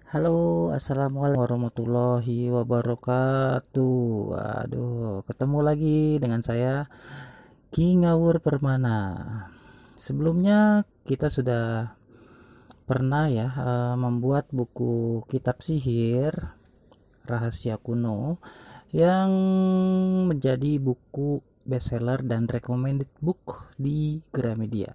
Halo, assalamualaikum warahmatullahi wabarakatuh. Waduh, ketemu lagi dengan saya Ki Ngawur Permana. Sebelumnya kita sudah pernah ya membuat buku kitab sihir rahasia kuno yang menjadi buku bestseller dan recommended book di Gramedia.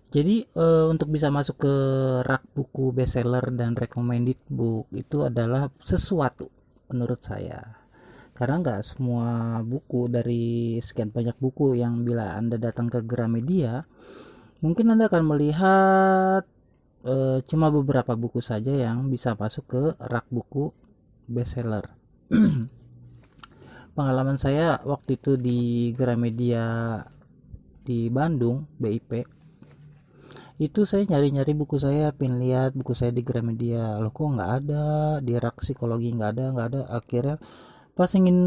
Jadi untuk bisa masuk ke rak buku bestseller dan recommended book itu adalah sesuatu menurut saya. Karena nggak semua buku dari sekian banyak buku yang bila Anda datang ke Gramedia, mungkin Anda akan melihat cuma beberapa buku saja yang bisa masuk ke rak buku bestseller. Pengalaman saya waktu itu di Gramedia di Bandung, BIP, itu saya nyari-nyari buku, saya pin lihat buku saya di Gramedia, loh kok nggak ada di rak psikologi, nggak ada. Akhirnya pas ingin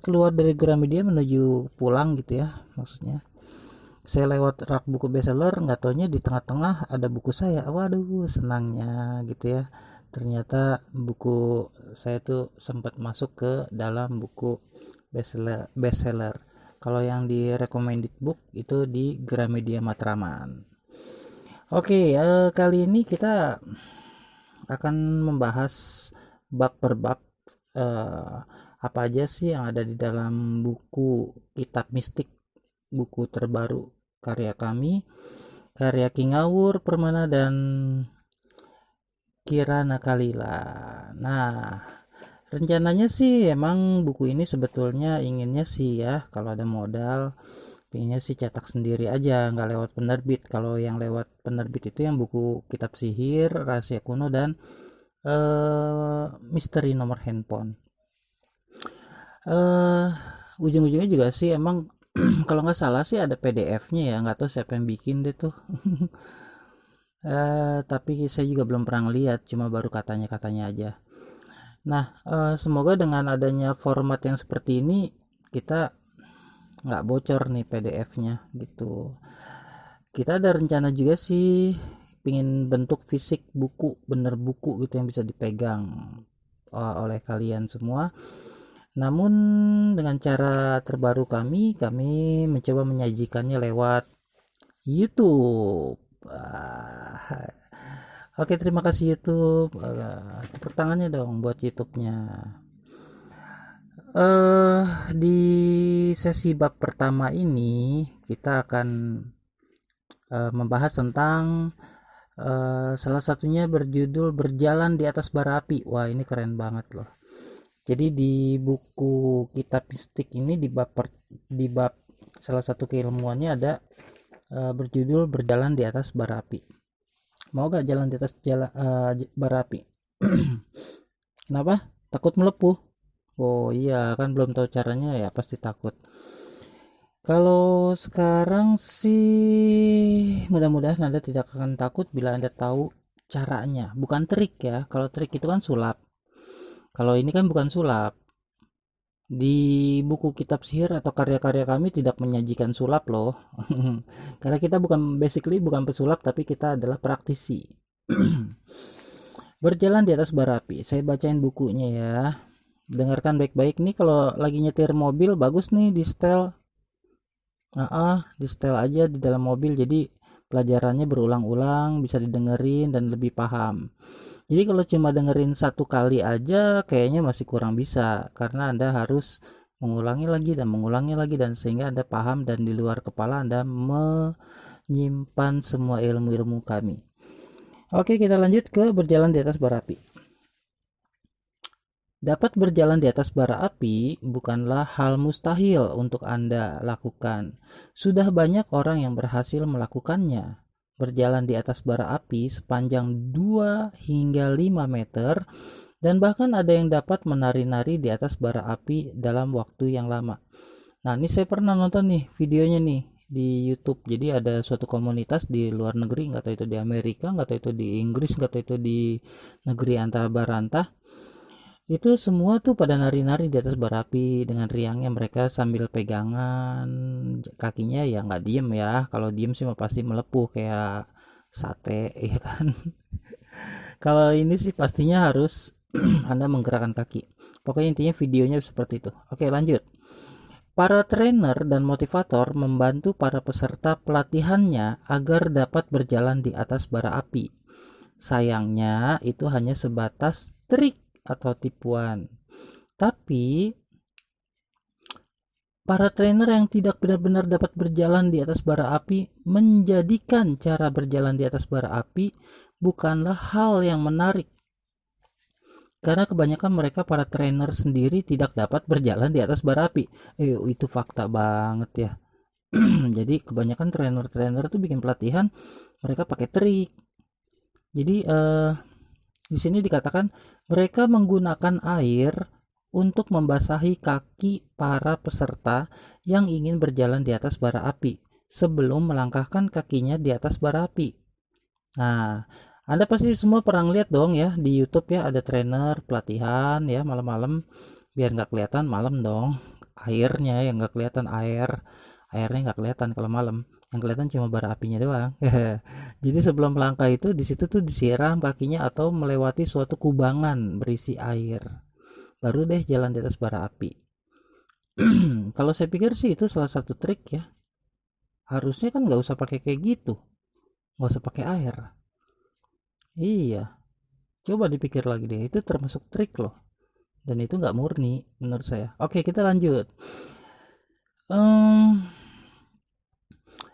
keluar dari Gramedia menuju pulang gitu ya, maksudnya saya lewat rak buku bestseller, nggak taunya di tengah-tengah ada buku saya. Waduh, senangnya gitu ya, ternyata buku saya tuh sempat masuk ke dalam buku bestseller. Kalau yang di recommended book itu di Gramedia Matraman. Oke, kali ini kita akan membahas bab per bab, eh, apa aja sih yang ada di dalam buku Kitab Mistik, buku terbaru karya kami, karya Ki Ngawur Permana dan Kirana Kalila. Nah, rencananya sih emang buku ini sebetulnya inginnya sih ya, kalau ada modal pengennya sih cetak sendiri aja, nggak lewat penerbit. Kalau yang lewat penerbit itu yang buku kitab sihir, rahasia kuno, dan misteri nomor handphone. eh Ujung-ujungnya juga sih emang kalau nggak salah sih ada PDF-nya ya, nggak tahu siapa yang bikin deh tuh. Tapi saya juga belum pernah lihat, cuma baru katanya-katanya aja. Nah, semoga dengan adanya format yang seperti ini kita nggak bocor nih PDF-nya gitu. Kita ada rencana juga sih pingin bentuk fisik buku, bener buku gitu yang bisa dipegang oleh kalian semua. Namun dengan cara terbaru kami mencoba menyajikannya lewat YouTube. Oke, terima kasih YouTube. Tepuk tangannya dong buat YouTube-nya. Di sesi bab pertama ini kita akan membahas tentang salah satunya berjudul Berjalan di Atas Bara Api. Wah, ini keren banget loh. Jadi di buku kitab mistik ini di bab salah satu keilmuannya ada berjudul Berjalan di Atas Bara Api. Mau gak jalan di atas bara api? Kenapa? Takut melepuh? Oh iya, kan belum tahu caranya ya, pasti takut. Kalau sekarang sih mudah-mudahan Anda tidak akan takut bila Anda tahu caranya. Bukan trik ya. Kalau trik itu kan sulap. Kalau ini kan bukan sulap. Di buku kitab sihir atau karya-karya kami tidak menyajikan sulap loh. Karena kita bukan pesulap, tapi kita adalah praktisi. Berjalan di atas bara api. Saya bacain bukunya ya. Dengarkan baik-baik nih, kalau lagi nyetir mobil bagus nih di setel. Di setel aja di dalam mobil, jadi pelajarannya berulang-ulang, bisa didengerin dan lebih paham. Jadi kalau cuma dengerin satu kali aja kayaknya masih kurang bisa, karena Anda harus mengulangi lagi dan mengulangi lagi, dan sehingga Anda paham dan di luar kepala Anda menyimpan semua ilmu-ilmu kami. Oke, kita lanjut ke berjalan di atas bara api. Dapat berjalan di atas bara api bukanlah hal mustahil untuk Anda lakukan. Sudah banyak orang yang berhasil melakukannya. Berjalan di atas bara api sepanjang 2 hingga 5 meter, dan bahkan ada yang dapat menari-nari di atas bara api dalam waktu yang lama. Nah, ini saya pernah nonton nih videonya nih di YouTube. Jadi ada suatu komunitas di luar negeri, nggak tahu itu di Amerika, nggak tahu itu di Inggris, nggak tahu itu di negeri antara barantah. Itu semua tuh pada nari-nari di atas bara api dengan riangnya, mereka sambil pegangan kakinya ya, nggak diem ya. Kalau diem sih pasti melepuh kayak sate ya kan. Kalau ini sih pastinya harus Anda menggerakkan kaki. Pokoknya intinya videonya seperti itu. Oke, lanjut. Para trainer dan motivator membantu para peserta pelatihannya agar dapat berjalan di atas bara api. Sayangnya itu hanya sebatas trik atau tipuan. Tapi para trainer yang tidak benar-benar dapat berjalan di atas bara api menjadikan cara berjalan di atas bara api bukanlah hal yang menarik. Karena kebanyakan mereka para trainer sendiri tidak dapat berjalan di atas bara api. Itu fakta banget ya. Jadi kebanyakan trainer-trainer tuh bikin pelatihan mereka pakai trik. Jadi di sini dikatakan mereka menggunakan air untuk membasahi kaki para peserta yang ingin berjalan di atas bara api sebelum melangkahkan kakinya di atas bara api. Nah, Anda pasti semua pernah lihat dong ya di YouTube ya, ada trainer pelatihan ya malam-malam, biar nggak kelihatan malam dong airnya, yang nggak kelihatan airnya nggak kelihatan kalau malam, yang kelihatan cuma bara apinya doang. Jadi sebelum melangkah itu di situ tuh disiram kakinya atau melewati suatu kubangan berisi air, baru deh jalan di atas bara api. Kalau saya pikir sih itu salah satu trik ya, harusnya kan nggak usah pakai kayak gitu, nggak usah pakai air. Iya, coba dipikir lagi deh, itu termasuk trik loh, dan itu nggak murni menurut saya. Oke, kita lanjut.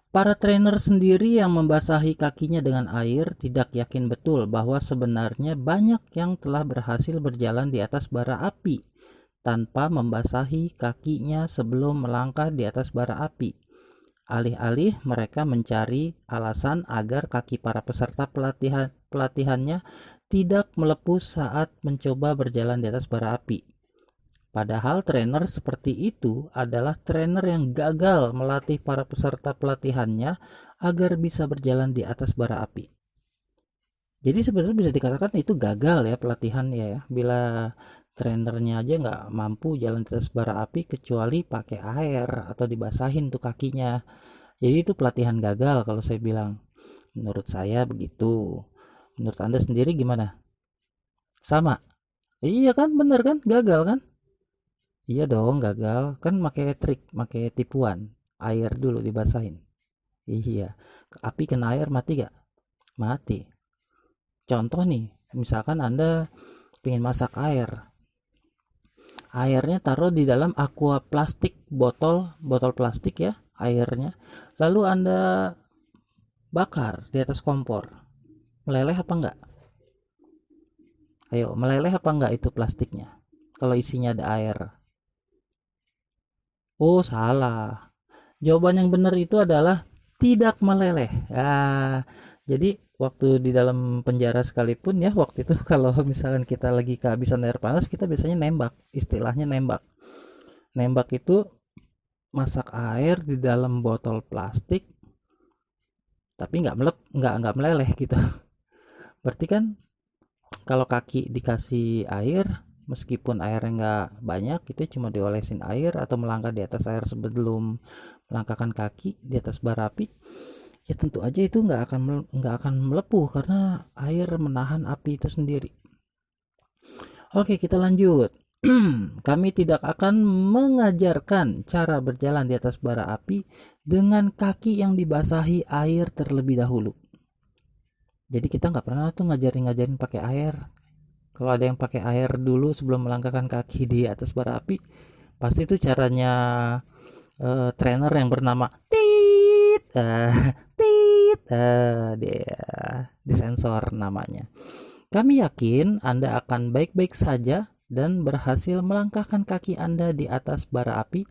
Para trainer sendiri yang membasahi kakinya dengan air tidak yakin betul bahwa sebenarnya banyak yang telah berhasil berjalan di atas bara api tanpa membasahi kakinya sebelum melangkah di atas bara api. Alih-alih mereka mencari alasan agar kaki para peserta pelatihannya tidak melepuh saat mencoba berjalan di atas bara api. Padahal trainer seperti itu adalah trainer yang gagal melatih para peserta pelatihannya agar bisa berjalan di atas bara api. Jadi sebenarnya bisa dikatakan itu gagal ya pelatihan ya, bila trainernya aja nggak mampu jalan di atas bara api kecuali pakai air atau dibasahin tuh kakinya. Jadi itu pelatihan gagal kalau saya bilang. Menurut saya begitu. Menurut Anda sendiri gimana? Sama? Iya kan, bener kan? Gagal kan? Iya dong, gagal. Kan pakai trik, pakai tipuan. Air dulu dibasahin. Iya. Api kena air mati gak? Mati. Contoh nih, misalkan Anda pengen masak air. Airnya taruh di dalam aqua plastik, botol plastik ya, airnya. Lalu Anda bakar di atas kompor. Meleleh apa enggak? Ayo, meleleh apa enggak itu plastiknya? Kalau isinya ada air. Oh, salah. Jawaban yang benar itu adalah tidak meleleh. Jadi waktu di dalam penjara sekalipun ya, waktu itu kalau misalkan kita lagi kehabisan air panas, kita biasanya nembak. Istilahnya nembak. Nembak itu masak air di dalam botol plastik, tapi nggak meleleh gitu. Berarti kan kalau kaki dikasih air, meskipun airnya nggak banyak, itu cuma diolesin air atau melangkah di atas air sebelum melangkahkan kaki di atas bara api, ya tentu aja itu nggak akan melepuh karena air menahan api itu sendiri. Oke, kita lanjut. Kami tidak akan mengajarkan cara berjalan di atas bara api dengan kaki yang dibasahi air terlebih dahulu. Jadi kita nggak pernah tuh ngajarin pakai air. Kalau ada yang pakai air dulu sebelum melangkahkan kaki di atas bara api, pasti itu caranya trainer yang bernama Tit, dia disensor namanya. Kami yakin Anda akan baik-baik saja dan berhasil melangkahkan kaki Anda di atas bara api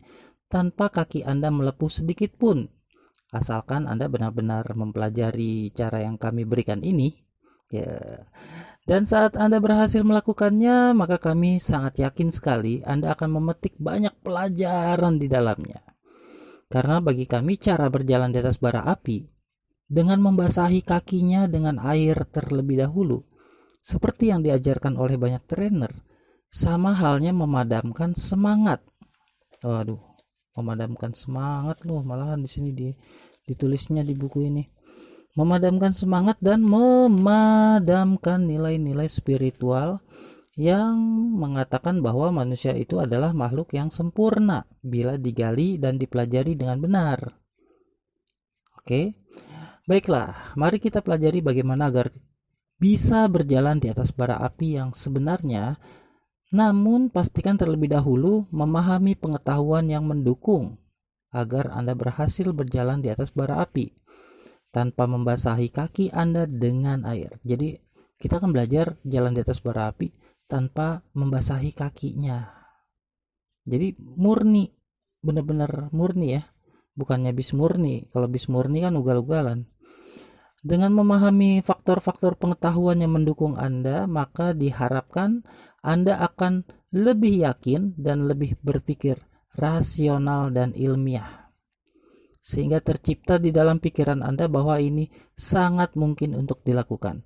tanpa kaki Anda melepuh sedikit pun. Asalkan Anda benar-benar mempelajari cara yang kami berikan ini. Ya. Dan saat Anda berhasil melakukannya, maka kami sangat yakin sekali Anda akan memetik banyak pelajaran di dalamnya. Karena bagi kami cara berjalan di atas bara api dengan membasahi kakinya dengan air terlebih dahulu, seperti yang diajarkan oleh banyak trainer, sama halnya memadamkan semangat. Waduh, memadamkan semangat loh, malahan di sini ditulisnya di buku ini. memadamkan semangat dan memadamkan nilai-nilai spiritual yang mengatakan bahwa manusia itu adalah makhluk yang sempurna bila digali dan dipelajari dengan benar. Oke, baiklah, mari kita pelajari bagaimana agar bisa berjalan di atas bara api yang sebenarnya, namun pastikan terlebih dahulu memahami pengetahuan yang mendukung agar Anda berhasil berjalan di atas bara api tanpa membasahi kaki Anda dengan air. Jadi kita akan belajar jalan di atas bara api tanpa membasahi kakinya. Jadi murni, benar-benar murni ya, bukannya bis murni. Kalau bis murni kan ugal-ugalan. Dengan memahami faktor-faktor pengetahuan yang mendukung Anda, maka diharapkan Anda akan lebih yakin dan lebih berpikir rasional dan ilmiah, sehingga tercipta di dalam pikiran Anda bahwa ini sangat mungkin untuk dilakukan.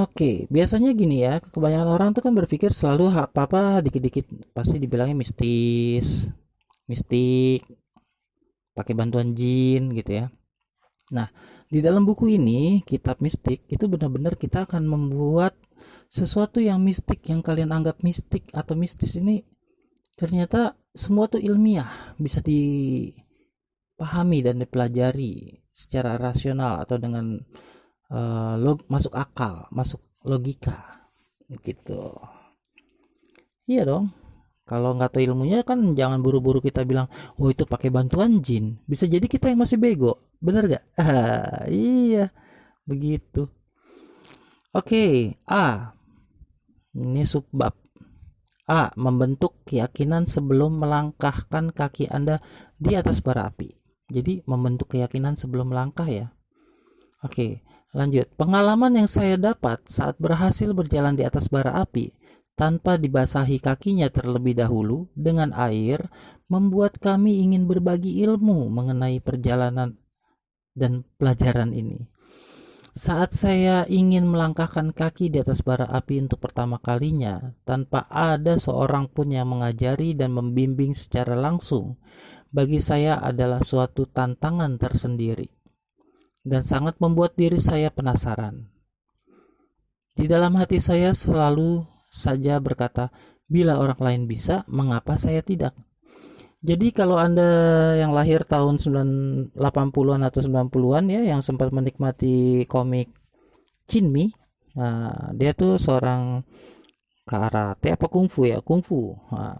Oke, biasanya gini ya, kebanyakan orang tuh kan berpikir selalu apa-apa dikit-dikit pasti dibilangnya mistik, pakai bantuan jin gitu ya. Nah, di dalam buku ini, Kitab Mistik, itu benar-benar kita akan membuat sesuatu yang mistik, yang kalian anggap mistik atau mistis ini ternyata semua tuh ilmiah, bisa dipahami dan dipelajari secara rasional atau dengan masuk akal, masuk logika gitu. Iya dong. Kalau nggak tahu ilmunya kan jangan buru-buru kita bilang, oh itu pakai bantuan jin. Bisa jadi kita yang masih bego, bener gak? Iya, begitu. Oke, A. Ini subbab. A. Membentuk keyakinan sebelum melangkahkan kaki Anda di atas bara api. Jadi membentuk keyakinan sebelum melangkah ya. Oke, lanjut. Pengalaman yang saya dapat saat berhasil berjalan di atas bara api tanpa dibasahi kakinya terlebih dahulu dengan air membuat kami ingin berbagi ilmu mengenai perjalanan dan pelajaran ini. Saat saya ingin melangkahkan kaki di atas bara api untuk pertama kalinya, tanpa ada seorang pun yang mengajari dan membimbing secara langsung, bagi saya adalah suatu tantangan tersendiri dan sangat membuat diri saya penasaran. Di dalam hati saya selalu saja berkata, bila orang lain bisa, mengapa saya tidak? Jadi kalau Anda yang lahir tahun 80-an atau 90-an ya, yang sempat menikmati komik Chinmi, nah, dia tuh seorang karate apa kungfu ya, kungfu. Nah,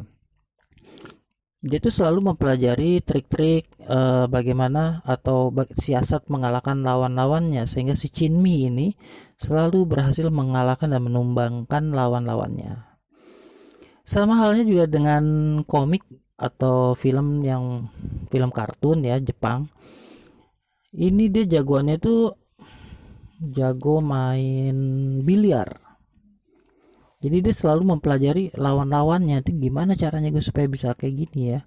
dia tuh selalu mempelajari trik-trik bagaimana atau siasat mengalahkan lawan-lawannya, sehingga si Chinmi ini selalu berhasil mengalahkan dan menumbangkan lawan-lawannya. Sama halnya juga dengan komik atau film kartun ya Jepang. Ini dia jagoannya tuh jago main biliar. Jadi dia selalu mempelajari lawan-lawannya itu gimana caranya gue supaya bisa kayak gini ya.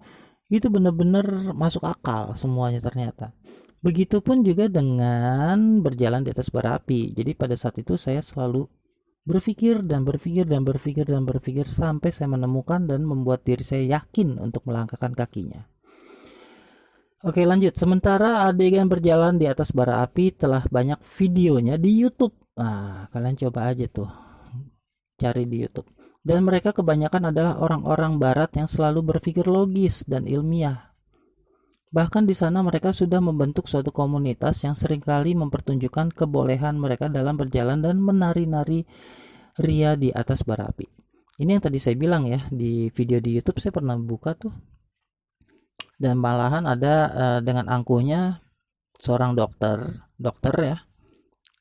Itu benar-benar masuk akal semuanya ternyata. Begitupun juga dengan berjalan di atas bara api. Jadi pada saat itu saya selalu berpikir sampai saya menemukan dan membuat diri saya yakin untuk melangkahkan kakinya. Oke, lanjut. Sementara adegan berjalan di atas bara api telah banyak videonya di YouTube. Nah, kalian coba aja tuh cari di YouTube. Dan mereka kebanyakan adalah orang-orang barat yang selalu berpikir logis dan ilmiah. Bahkan di sana mereka sudah membentuk suatu komunitas yang seringkali mempertunjukkan kebolehan mereka dalam berjalan dan menari-nari ria di atas bara api. Ini yang tadi saya bilang ya, di video di YouTube saya pernah buka tuh. Dan malahan ada dengan angkuhnya seorang dokter ya.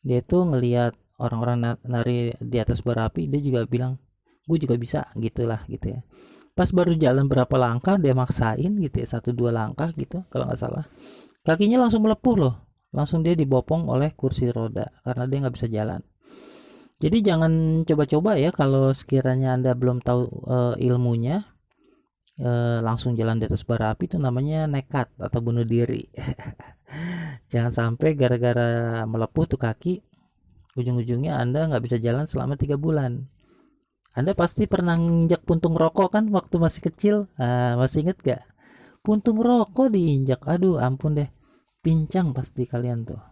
Dia tuh ngelihat orang-orang nari di atas bara api, dia juga bilang, gue juga bisa gitulah gitu ya. Pas baru jalan berapa langkah dia maksain gitu ya, 1-2 langkah gitu kalau nggak salah, kakinya langsung melepuh loh, langsung dia dibopong oleh kursi roda karena dia nggak bisa jalan. Jadi jangan coba-coba ya kalau sekiranya Anda belum tahu ilmunya, langsung jalan di atas bara api, itu namanya nekat atau bunuh diri. Jangan sampai gara-gara melepuh tuh kaki, ujung-ujungnya Anda nggak bisa jalan selama 3 bulan. Anda pasti pernah nginjak puntung rokok kan waktu masih kecil? Masih inget gak? Puntung rokok diinjak, aduh ampun deh. Pincang pasti kalian tuh.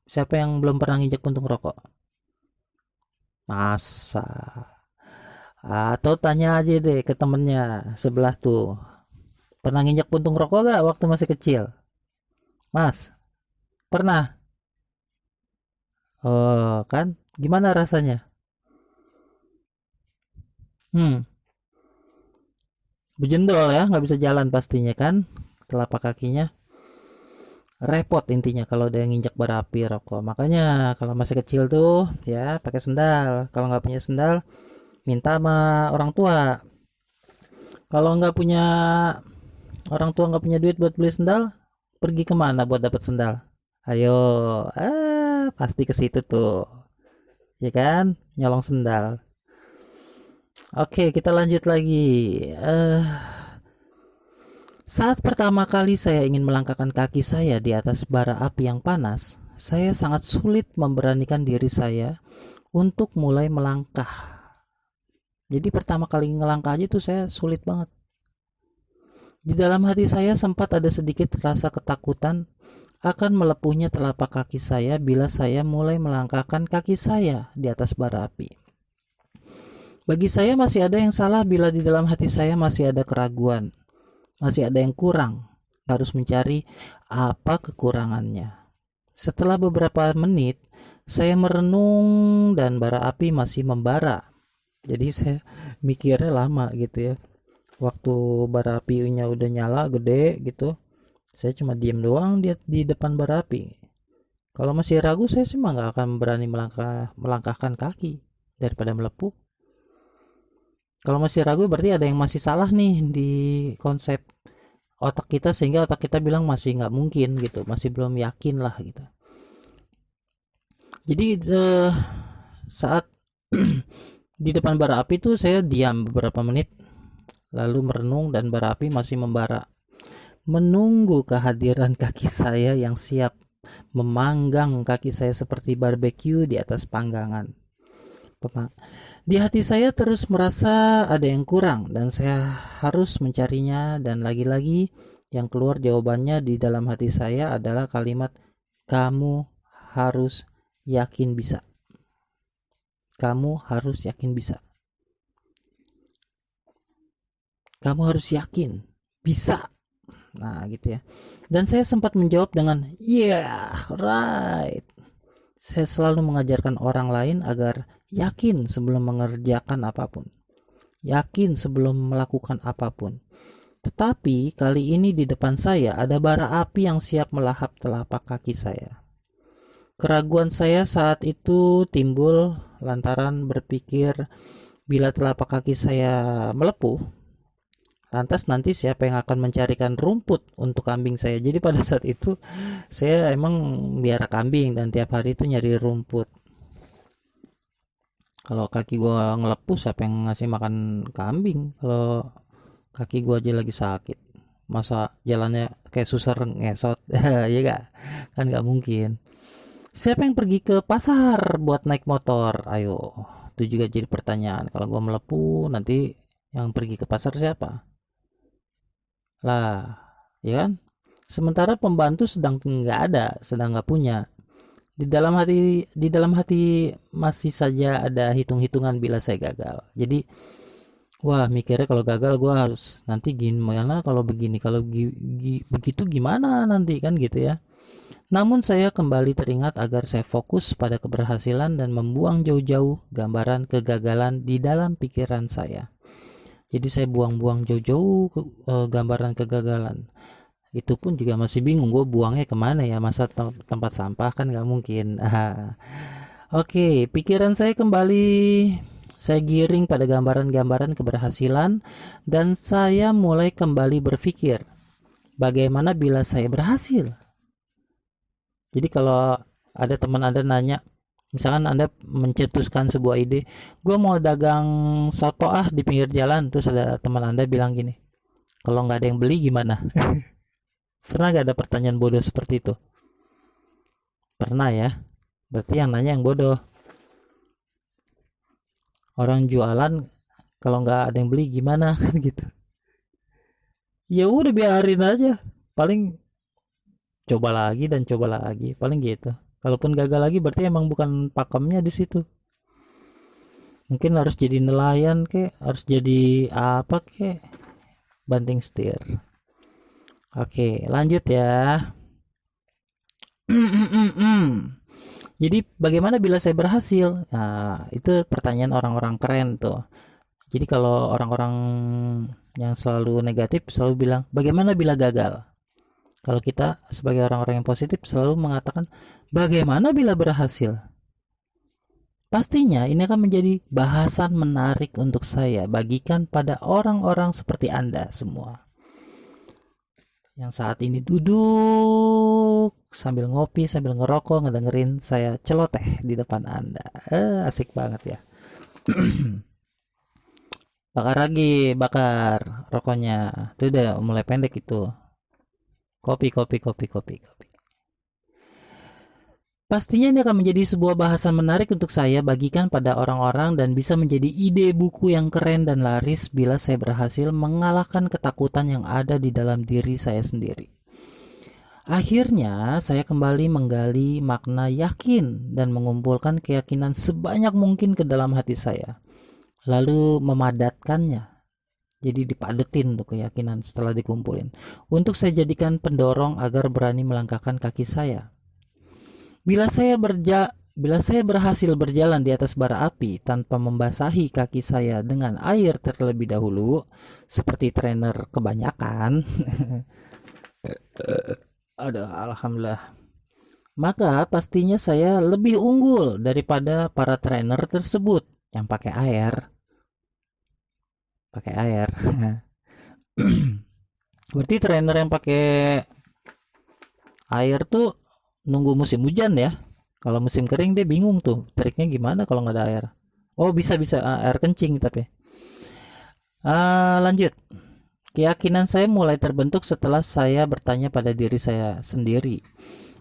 Siapa yang belum pernah nginjak puntung rokok? Masa? Atau tanya aja deh ke temennya sebelah tuh. Pernah nginjak puntung rokok gak waktu masih kecil? Mas, pernah? Oh, kan? Gimana rasanya? Hmm, Bejendol ya, nggak bisa jalan pastinya kan? Telapak kakinya repot intinya kalau udah nginjak bara api rokok. Makanya kalau masih kecil tuh ya pakai sendal. Kalau nggak punya sendal, minta sama orang tua. Kalau nggak punya orang tua, nggak punya duit buat beli sendal, pergi kemana buat dapat sendal? Ayo, pasti ke situ tuh, ya kan? Nyolong sendal. Oke, kita lanjut lagi. Saat pertama kali saya ingin melangkahkan kaki saya di atas bara api yang panas, saya sangat sulit memberanikan diri saya untuk mulai melangkah. Jadi pertama kali ngelangkah aja tuh saya sulit banget. Di dalam hati saya sempat ada sedikit rasa ketakutan akan melepuhnya telapak kaki saya bila saya mulai melangkahkan kaki saya di atas bara api. Bagi saya masih ada yang salah bila di dalam hati saya masih ada keraguan, masih ada yang kurang, harus mencari apa kekurangannya. Setelah beberapa menit, saya merenung dan bara api masih membara. Jadi saya mikirnya lama gitu ya. Waktu bara apinya udah nyala gede gitu, saya cuma diem doang di depan bara api. Kalau masih ragu, saya sih mah nggak akan berani melangkahkan kaki daripada melepuh. Kalau masih ragu berarti ada yang masih salah nih di konsep otak kita, sehingga otak kita bilang masih nggak mungkin gitu, masih belum yakin lah gitu. Jadi saat di depan bara api tuh saya diam beberapa menit, lalu merenung dan bara api masih membara, menunggu kehadiran kaki saya yang siap memanggang kaki saya seperti barbeque di atas panggangan. Di hati saya terus merasa ada yang kurang dan saya harus mencarinya, dan lagi-lagi yang keluar jawabannya di dalam hati saya adalah kalimat, kamu harus yakin bisa. Kamu harus yakin bisa. Kamu harus yakin bisa. Nah, gitu ya. Dan saya sempat menjawab dengan yeah, right. Saya selalu mengajarkan orang lain agar yakin sebelum mengerjakan apapun. Yakin sebelum melakukan apapun. Tetapi kali ini di depan saya ada bara api yang siap melahap telapak kaki saya. Keraguan saya saat itu timbul lantaran berpikir bila telapak kaki saya melepuh, lantas nanti siapa yang akan mencarikan rumput untuk kambing saya. Jadi pada saat itu saya emang biara kambing dan tiap hari itu nyari rumput. Kalau kaki gua ngelepuh, siapa yang ngasih makan kambing kalau kaki gua aja lagi sakit? Masa jalannya kayak susah ngesot? Ya gak? Kan gak mungkin. Siapa yang pergi ke pasar buat naik motor? Ayo, itu juga jadi pertanyaan. Kalau gua melepuh, nanti yang pergi ke pasar siapa? Lah, ya kan? Sementara pembantu sedang nggak ada, sedang nggak punya. Di dalam hati masih saja ada hitung-hitungan bila saya gagal. Jadi, wah, mikirnya kalau gagal gue harus nanti gimana, kalau begini, kalau begitu gimana nanti, kan gitu ya. Namun saya kembali teringat agar saya fokus pada keberhasilan dan membuang jauh-jauh gambaran kegagalan di dalam pikiran saya. Jadi saya buang-buang jauh-jauh gambaran kegagalan. Itu pun juga masih bingung gue buangnya kemana ya, masa tempat sampah kan nggak mungkin. Oke, pikiran saya kembali saya giring pada gambaran-gambaran keberhasilan, dan saya mulai kembali berpikir, bagaimana bila saya berhasil? Jadi kalau ada teman Anda nanya, misalkan Anda mencetuskan sebuah ide, gue mau dagang soto di pinggir jalan, terus ada teman Anda bilang gini, kalau nggak ada yang beli gimana? Pernah gak ada pertanyaan bodoh seperti itu? Pernah ya? Berarti yang nanya yang bodoh. Orang jualan kalau nggak ada yang beli gimana kan gitu. Ya udah biarin aja. Paling coba lagi dan coba lagi, paling gitu. Kalaupun gagal lagi berarti emang bukan pakemnya di situ. Mungkin harus jadi nelayan kek, harus jadi apa kek, banting setir. Oke, lanjut ya. Jadi bagaimana bila saya berhasil? Nah, itu pertanyaan orang-orang keren tuh. Jadi kalau orang-orang yang selalu negatif selalu bilang, bagaimana bila gagal? Kalau kita sebagai orang-orang yang positif selalu mengatakan, bagaimana bila berhasil? Pastinya ini akan menjadi bahasan menarik untuk saya bagikan pada orang-orang seperti Anda semua. Yang saat ini duduk sambil ngopi, sambil ngerokok, ngedengerin saya celoteh di depan Anda. Asik banget ya. Bakar lagi, bakar rokoknya. Itu udah mulai pendek itu. Kopi. Pastinya ini akan menjadi sebuah bahasan menarik untuk saya bagikan pada orang-orang dan bisa menjadi ide buku yang keren dan laris bila saya berhasil mengalahkan ketakutan yang ada di dalam diri saya sendiri. Akhirnya, saya kembali menggali makna yakin dan mengumpulkan keyakinan sebanyak mungkin ke dalam hati saya. Lalu memadatkannya. Jadi dipadetin tuh keyakinan setelah dikumpulin. Untuk saya jadikan pendorong agar berani melangkahkan kaki saya. Bila saya berhasil berjalan di atas bara api tanpa membasahi kaki saya dengan air terlebih dahulu, seperti trainer kebanyakan, alhamdulillah, maka pastinya saya lebih unggul daripada para trainer tersebut yang pakai air. Berarti trainer yang pakai air tuh nunggu musim hujan ya. Kalau musim kering dia bingung tuh triknya gimana kalau nggak ada air. Oh bisa air kencing tapi. Lanjut. Keyakinan saya mulai terbentuk setelah saya bertanya pada diri saya sendiri.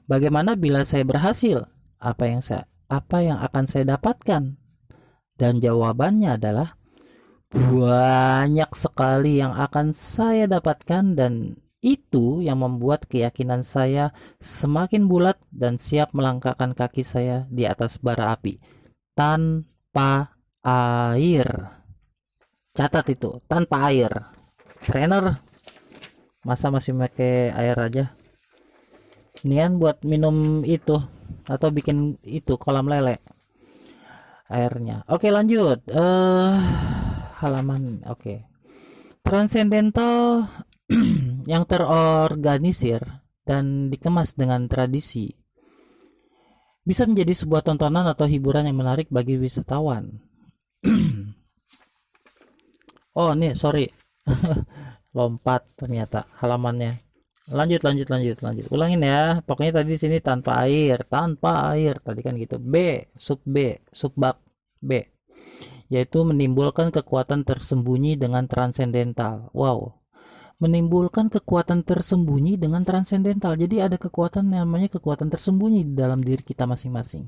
Bagaimana bila saya berhasil? Apa yang akan saya dapatkan? Dan jawabannya adalah banyak sekali yang akan saya dapatkan, dan itu yang membuat keyakinan saya semakin bulat dan siap melangkahkan kaki saya di atas bara api tanpa air. Catat itu, tanpa air. Trainer, masa masih pakai air aja? Nian buat minum itu atau bikin itu kolam lele airnya. Oke, lanjut. Halaman oke. Transcendental yang terorganisir dan dikemas dengan tradisi bisa menjadi sebuah tontonan atau hiburan yang menarik bagi wisatawan. Oh nih sorry lompat ternyata halamannya. Lanjut ulangin ya. Pokoknya tadi sini tanpa air tadi kan gitu. Subbab B, yaitu menimbulkan kekuatan tersembunyi dengan transendental. Wow, menimbulkan kekuatan tersembunyi dengan transendental. Jadi ada kekuatan namanya kekuatan tersembunyi di dalam diri kita masing-masing.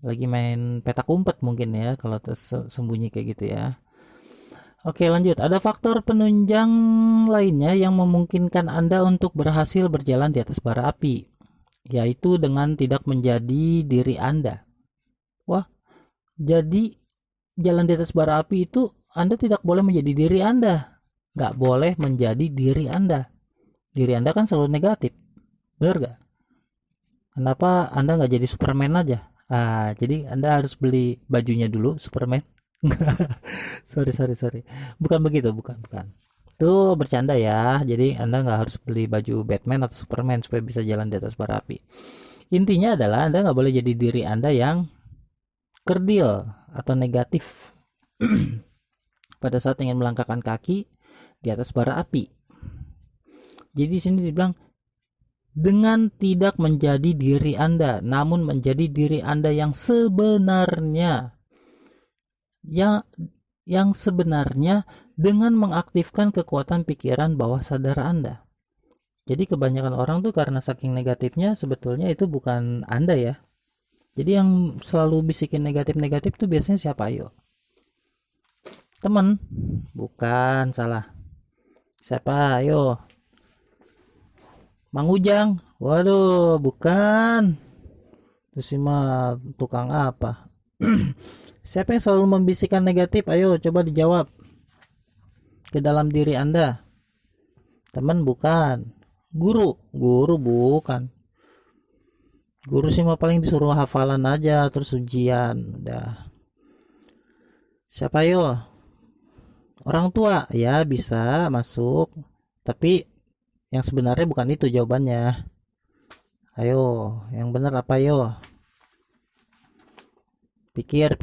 Lagi main petak umpet mungkin ya kalau tersembunyi kayak gitu ya. Oke, lanjut. Ada faktor penunjang lainnya yang memungkinkan Anda untuk berhasil berjalan di atas bara api, yaitu dengan tidak menjadi diri Anda. Wah, jadi jalan di atas bara api itu Anda tidak boleh menjadi diri Anda. Nggak boleh menjadi diri Anda. Diri Anda kan selalu negatif. Benar nggak? Kenapa Anda nggak jadi Superman aja? Jadi Anda harus beli bajunya dulu Superman. sorry. Bukan begitu, bukan. Itu bercanda ya. Jadi Anda nggak harus beli baju Batman atau Superman supaya bisa jalan di atas bara api. Intinya adalah Anda nggak boleh jadi diri Anda yang kerdil atau negatif pada saat ingin melangkahkan kaki di atas bara api. Jadi sini dibilang dengan tidak menjadi diri Anda, namun menjadi diri Anda yang sebenarnya. Yang sebenarnya dengan mengaktifkan kekuatan pikiran bawah sadar Anda. Jadi kebanyakan orang tuh karena saking negatifnya sebetulnya itu bukan Anda ya. Jadi yang selalu bisikin negatif-negatif tuh biasanya siapa? Ayo. Temen? Bukan, salah. Siapa? Ayo. Mang Ujang. Waduh, bukan. Terus si mah tukang apa? Siapa yang selalu membisikkan negatif? Ayo coba dijawab. Ke dalam diri Anda. Teman bukan. Guru bukan. Guru sih mah paling disuruh hafalan aja terus ujian. Udah. Siapa yo? Orang tua ya bisa masuk. Tapi yang sebenarnya bukan itu jawabannya. Ayo, yang benar apa yo? Pikir.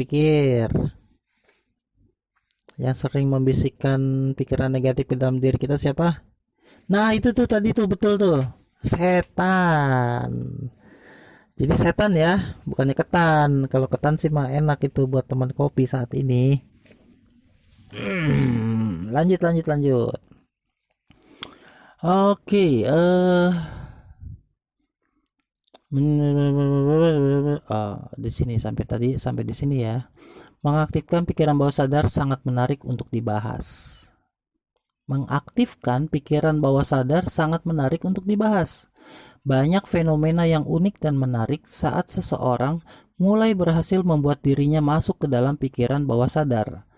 Yang sering membisikkan pikiran negatif di dalam diri kita siapa? Nah, itu tuh tadi tuh betul tuh. Setan. Jadi setan ya, bukannya ketan. Kalau ketan sih mah enak itu buat teman kopi saat ini. Lanjut. Oke, di sini sampai di sini ya. Mengaktifkan pikiran bawah sadar sangat menarik untuk dibahas. Mengaktifkan pikiran bawah sadar sangat menarik untuk dibahas. Banyak fenomena yang unik dan menarik saat seseorang mulai berhasil membuat dirinya masuk ke dalam pikiran bawah sadar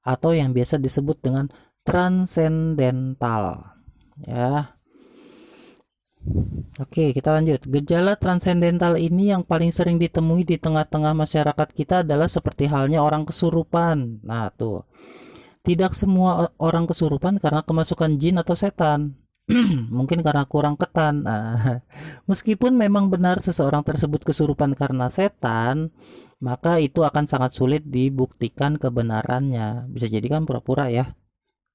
atau yang biasa disebut dengan transendental. Ya. Oke, kita lanjut. Gejala transendental ini yang paling sering ditemui di tengah-tengah masyarakat kita adalah seperti halnya orang kesurupan. Nah, tuh. Tidak semua orang kesurupan karena kemasukan jin atau setan. Mungkin karena kurang ketan. Nah, meskipun memang benar seseorang tersebut kesurupan karena setan, maka itu akan sangat sulit dibuktikan kebenarannya. Bisa jadi kan pura-pura ya.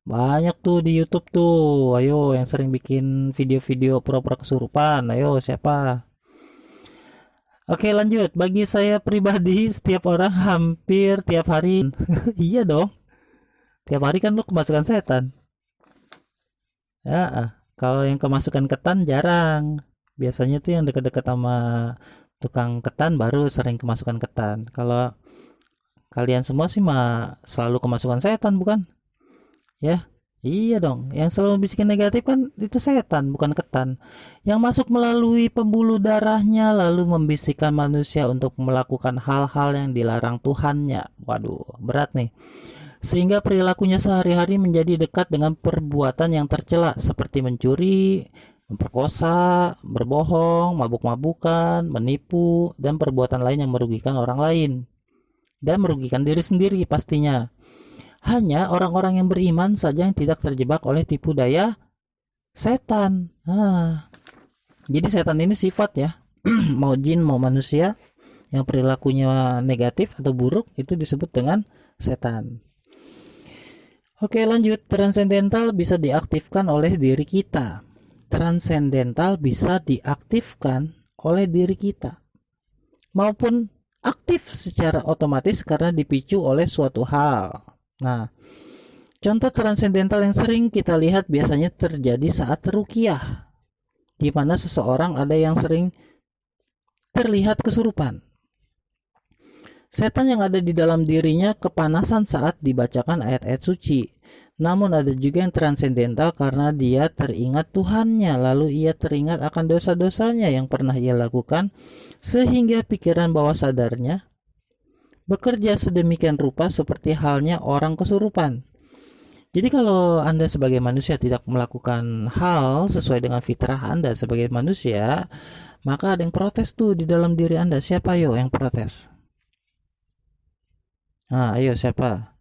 Banyak tuh di YouTube tuh. Ayo yang sering bikin video-video pura-pura kesurupan. Ayo siapa? Oke lanjut. Bagi saya pribadi setiap orang hampir tiap hari. Iya dong. Tiap hari kan lu kemasukan setan. Ya, kalau yang kemasukan ketan jarang. Biasanya tuh yang dekat-dekat sama tukang ketan baru sering kemasukan ketan. Kalau kalian semua sih mah selalu kemasukan setan bukan? Ya, iya dong. Yang selalu bisikin negatif kan itu setan, bukan ketan. Yang masuk melalui pembuluh darahnya lalu membisikkan manusia untuk melakukan hal-hal yang dilarang Tuhannya. Waduh, berat nih. Sehingga perilakunya sehari-hari menjadi dekat dengan perbuatan yang tercela seperti mencuri, memperkosa, berbohong, mabuk-mabukan, menipu, dan perbuatan lain yang merugikan orang lain. Dan merugikan diri sendiri pastinya. Hanya orang-orang yang beriman saja yang tidak terjebak oleh tipu daya setan. Jadi setan ini sifat ya, mau jin mau manusia yang perilakunya negatif atau buruk itu disebut dengan setan. Oke lanjut, transendental bisa diaktifkan oleh diri kita. Transendental bisa diaktifkan oleh diri kita maupun aktif secara otomatis karena dipicu oleh suatu hal. Nah, contoh transendental yang sering kita lihat biasanya terjadi saat ruqyah, di mana seseorang ada yang sering terlihat kesurupan. Setan yang ada di dalam dirinya kepanasan saat dibacakan ayat-ayat suci. Namun ada juga yang transendental karena dia teringat Tuhannya, lalu ia teringat akan dosa-dosanya yang pernah ia lakukan, sehingga pikiran bawah sadarnya bekerja sedemikian rupa seperti halnya orang kesurupan. Jadi kalau Anda sebagai manusia tidak melakukan hal sesuai dengan fitrah Anda sebagai manusia, maka ada yang protes tuh di dalam diri Anda. Siapa yo yang protes? Ayo siapa?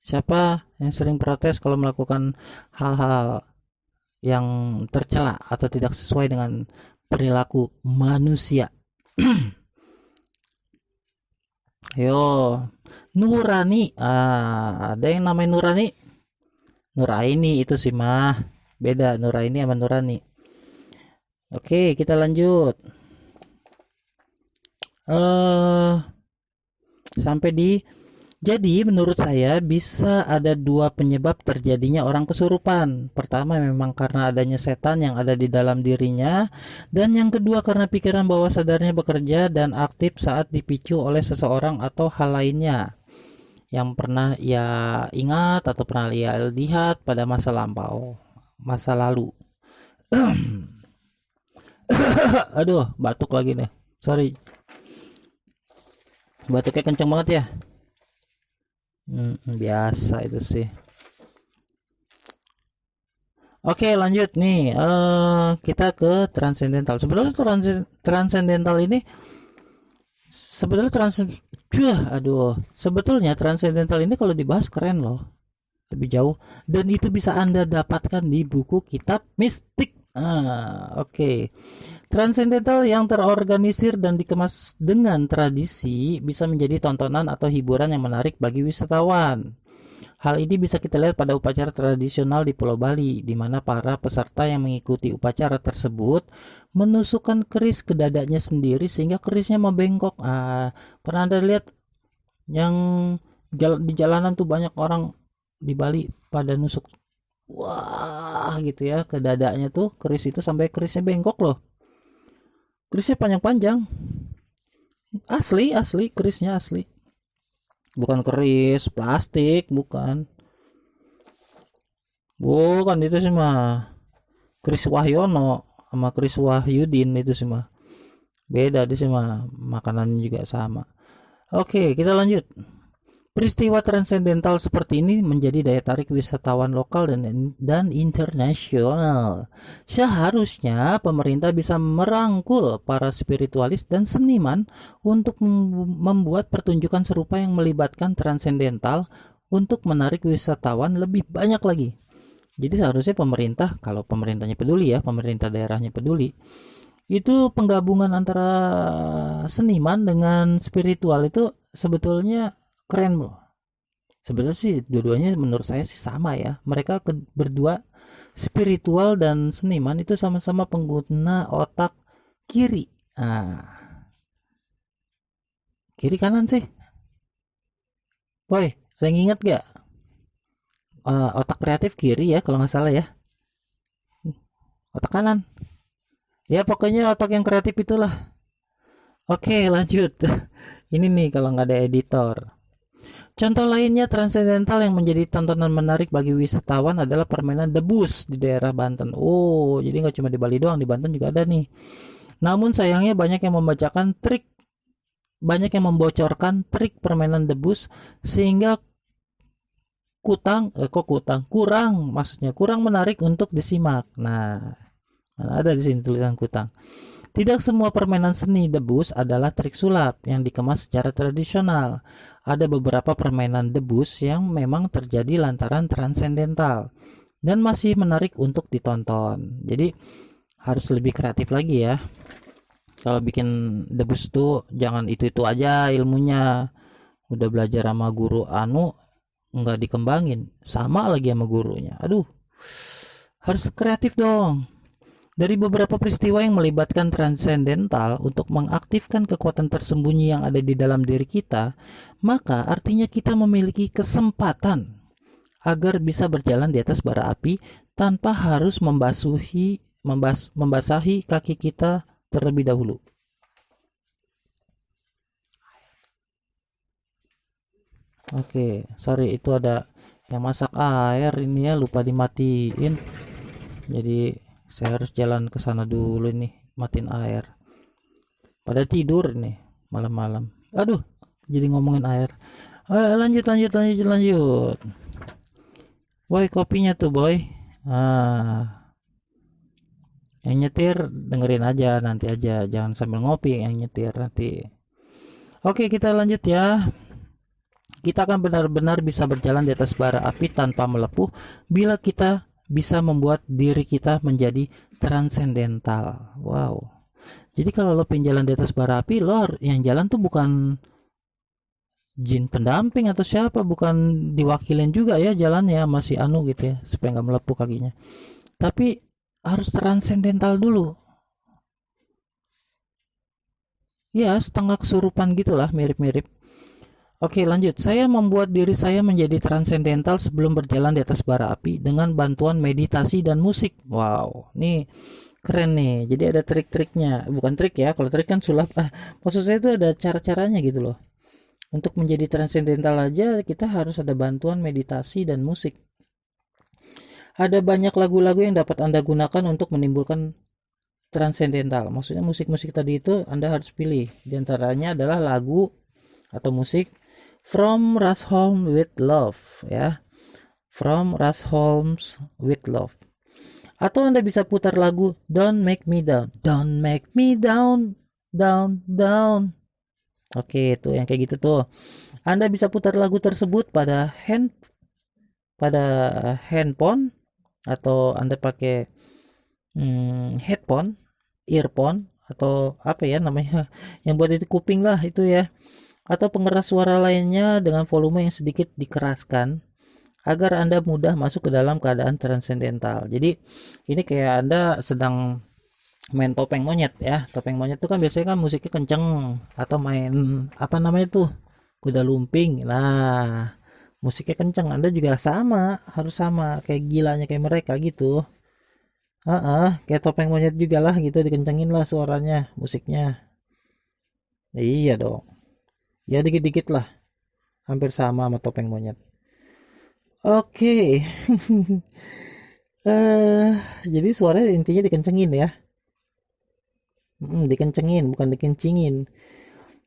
Siapa yang sering protes kalau melakukan hal-hal yang tercela atau tidak sesuai dengan perilaku manusia? Yo, Nurani. Ada yang namanya Nurani? Nuraini itu sih mah. Beda Nuraini sama Nurani. Oke, kita lanjut. Sampai di Jadi menurut saya bisa ada dua penyebab terjadinya orang kesurupan. Pertama memang karena adanya setan yang ada di dalam dirinya, dan yang kedua karena pikiran bawah sadarnya bekerja dan aktif saat dipicu oleh seseorang atau hal lainnya yang pernah ia ingat atau pernah ia lihat pada masa lampau. masa lalu. Aduh, batuk lagi nih. Sorry. Batuknya kenceng banget ya. Biasa itu sih. Oke, lanjut nih. Kita ke transcendental. Sebenarnya transcendental ini sebetulnya sebetulnya transcendental ini kalau dibahas keren loh. Lebih jauh, dan itu bisa Anda dapatkan di buku kitab mistik. Oke. Transcendental yang terorganisir dan dikemas dengan tradisi bisa menjadi tontonan atau hiburan yang menarik bagi wisatawan. Hal ini bisa kita lihat pada upacara tradisional di Pulau Bali, di mana para peserta yang mengikuti upacara tersebut menusukkan keris ke dadanya sendiri sehingga kerisnya membengkok. Pernah Anda lihat yang di jalanan tuh banyak orang di Bali pada nusuk, wah gitu ya, ke dadanya tuh keris itu sampai kerisnya bengkok loh. Kerisnya panjang-panjang, asli kerisnya asli, bukan keris plastik, bukan itu sih mah keris Wahyono sama keris Wahyudin, itu sih mah beda, itu sih mah makanannya juga sama. Oke, kita lanjut. Peristiwa transendental seperti ini menjadi daya tarik wisatawan lokal dan internasional. Seharusnya pemerintah bisa merangkul para spiritualis dan seniman untuk membuat pertunjukan serupa yang melibatkan transendental untuk menarik wisatawan lebih banyak lagi. Jadi seharusnya pemerintah, kalau pemerintahnya peduli ya, pemerintah daerahnya peduli, itu penggabungan antara seniman dengan spiritual itu sebetulnya keren loh. Sebenarnya sih dua-duanya menurut saya sih sama ya. Mereka berdua, spiritual dan seniman, itu sama-sama pengguna otak kiri. Kiri kanan sih. Boy, ada yang ingat gak? Otak kreatif kiri ya kalau nggak salah ya. Otak kanan. Ya pokoknya otak yang kreatif itulah. Oke, lanjut. Ini nih kalau nggak ada editor. Contoh lainnya transendental yang menjadi tontonan menarik bagi wisatawan adalah permainan debus di daerah Banten. Oh, jadi nggak cuma di Bali doang, di Banten juga ada nih. Namun sayangnya banyak yang membocorkan trik permainan debus sehingga kurang menarik untuk disimak. Nah, mana ada di sini tulisan kutang. Tidak semua permainan seni debus adalah trik sulap yang dikemas secara tradisional. Ada beberapa permainan debus yang memang terjadi lantaran transendental dan masih menarik untuk ditonton. Jadi harus lebih kreatif lagi ya. Kalau bikin debus tuh jangan itu-itu aja ilmunya. Udah belajar sama guru nggak dikembangin, sama lagi sama gurunya. Aduh, harus kreatif dong. Dari beberapa peristiwa yang melibatkan transendental untuk mengaktifkan kekuatan tersembunyi yang ada di dalam diri kita, maka artinya kita memiliki kesempatan agar bisa berjalan di atas bara api tanpa harus membasahi kaki kita terlebih dahulu. Oke, sorry itu ada yang masak air ini ya, lupa dimatiin. Jadi saya harus jalan ke sana dulu nih, matiin air. Pada tidur nih malam-malam. Aduh, jadi ngomongin air. Lanjut. Boy, kopinya tuh boy. Yang nyetir dengerin aja nanti aja, jangan sambil ngopi yang nyetir nanti. Oke, kita lanjut ya. Kita akan benar-benar bisa berjalan di atas bara api tanpa melepuh bila kita bisa membuat diri kita menjadi transendental. Wow. Jadi kalau lo pengen jalan di atas bara api, lo yang jalan tuh bukan jin pendamping atau siapa, bukan diwakilin juga ya jalannya, masih gitu ya, supaya nggak melepuh kakinya. Tapi harus transendental dulu. Ya, setengah kesurupan gitulah, mirip-mirip. Oke, lanjut. Saya membuat diri saya menjadi transendental sebelum berjalan di atas bara api dengan bantuan meditasi dan musik. Wow, nih keren nih. Jadi ada trik-triknya. Bukan trik ya, kalau trik kan sulap. Maksud saya itu ada cara-caranya gitu loh. Untuk menjadi transendental aja kita harus ada bantuan meditasi dan musik. Ada banyak lagu-lagu yang dapat Anda gunakan untuk menimbulkan transendental. Maksudnya musik-musik tadi itu Anda harus pilih. Di antaranya adalah lagu atau musik From Russ Holmes with Love, ya. From Russ Holmes with Love. Atau Anda bisa putar lagu Don't Make Me Down. Don't make me down, down, down. Oke, itu yang kayak gitu tuh. Anda bisa putar lagu tersebut pada handphone atau Anda pakai headphone, earphone atau apa ya namanya yang buat itu kuping lah itu ya. Atau pengeras suara lainnya dengan volume yang sedikit dikeraskan agar Anda mudah masuk ke dalam keadaan transendental. Jadi ini kayak Anda sedang main topeng monyet ya. Topeng monyet itu kan biasanya kan musiknya kenceng, atau main apa namanya tuh, kuda lumping. Nah, musiknya kenceng, Anda juga sama, harus sama kayak gilanya kayak mereka gitu. Kayak topeng monyet juga lah gitu, dikencengin lah suaranya, musiknya. Iya dong. Ya dikit-dikit lah, hampir sama sama topeng monyet. Oke. eh jadi suaranya intinya dikencengin ya. Dikencengin, bukan dikencingin.